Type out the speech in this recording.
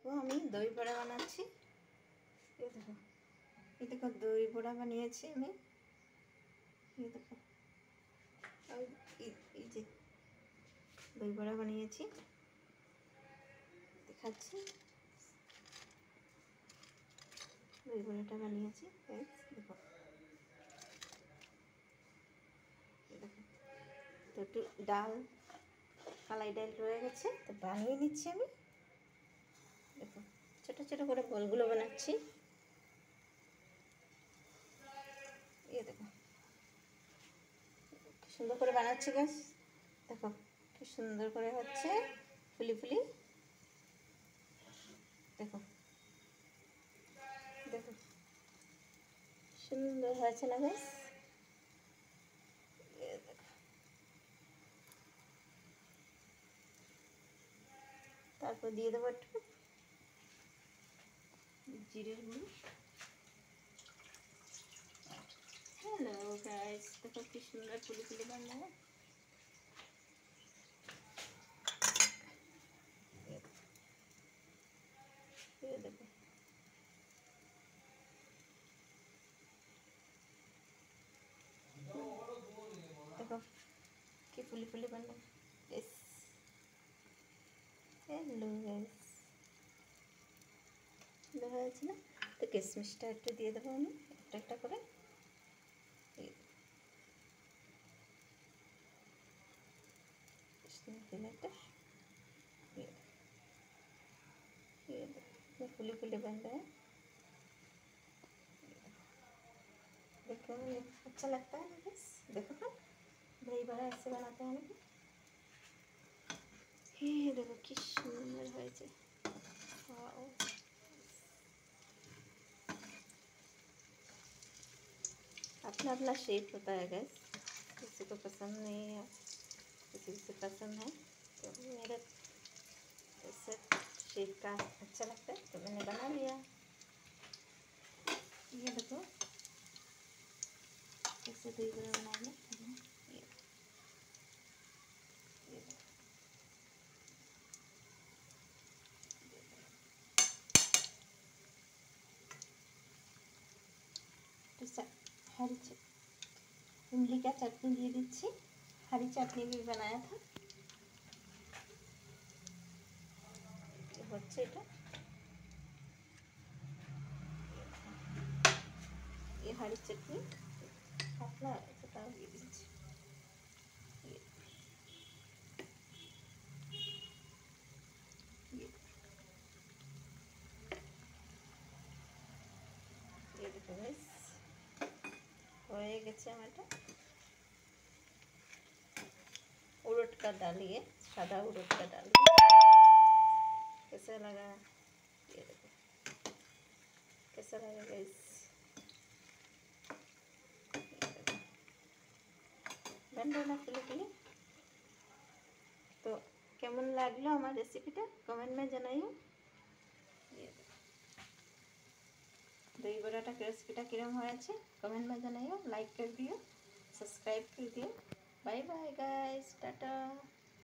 দেখো আমি দই বড়া বানাচ্ছি। এই দেখো দই বড়া বানিয়েছি আমি। এই দেখো এই যে দই বড়া বানিয়েছি, দেখাচ্ছি। দই বড়াটা বানিয়েছি, দেখো। তো একটু ডাল, কালাই ডাল রয়ে গেছে, তো বানিয়ে নিচ্ছি আমি। দেখো ছোটো ছোটো করে বলগুলো বানাচ্ছি। দেখো কি সুন্দর করে বানাচ্ছি গাছ। দেখো কি সুন্দর করে হচ্ছে, ফুলি ফুলি। দেখো দেখো সুন্দর হয়েছে না গাছ। তারপর দিয়ে দেবো একটু জিরের গুঁড়ো। হ্যালো গাইস, দেখো কি সুন্দর ফুলি ফুলি বানানো। দেখো দেখো কি ফুলি ফুলি বানানো। হ্যালো গাইস, দেখা যাচ্ছে না? তো কিশমিশটা একটু দিয়ে দেবো আমি, একটা একটা করে। দিলে একটা फुली फुली बन रहा है। देखो अच्छा लगता है ना बस। देखो तो दही बड़ा ऐसे बनाते हैं ना। ये देखो कि सुंदर है जे। वाओ, अपना अपना शेप होता है गैस, किसी को पसंद नहीं है, किसी से पसंद है। तो मेरा ऐसे शेप का अच्छा लगता है तो मैंने बना लिया। ये देखो कैसे दही बड़ा बनाएंगे। हरी इमली का चटनी दे दीजिए। हरी चटनी भी बनाया था। হচ্ছে এটা, ये हरी चटनी पतला है तो ताऊ দিয়ে দিচ্ছি। ये देखो गाइस হয়ে গেছে আমারটা। उड़द का डालिए, सादा उड़द का डालिए। कैसा लगा? ये देखो कैसा लगा गाइस। बन रहा ना फुली फुली। तो কেমন লাগলো আমার রেসিপিটা কমেন্ট में জানাইও। दही बड़ाटा रेसिपिटा किरम হয়েছে कमेंट में জানাইও। लाइक कर दियो, सब्सक्राइब कर दियो। Bye bye guys, Tata.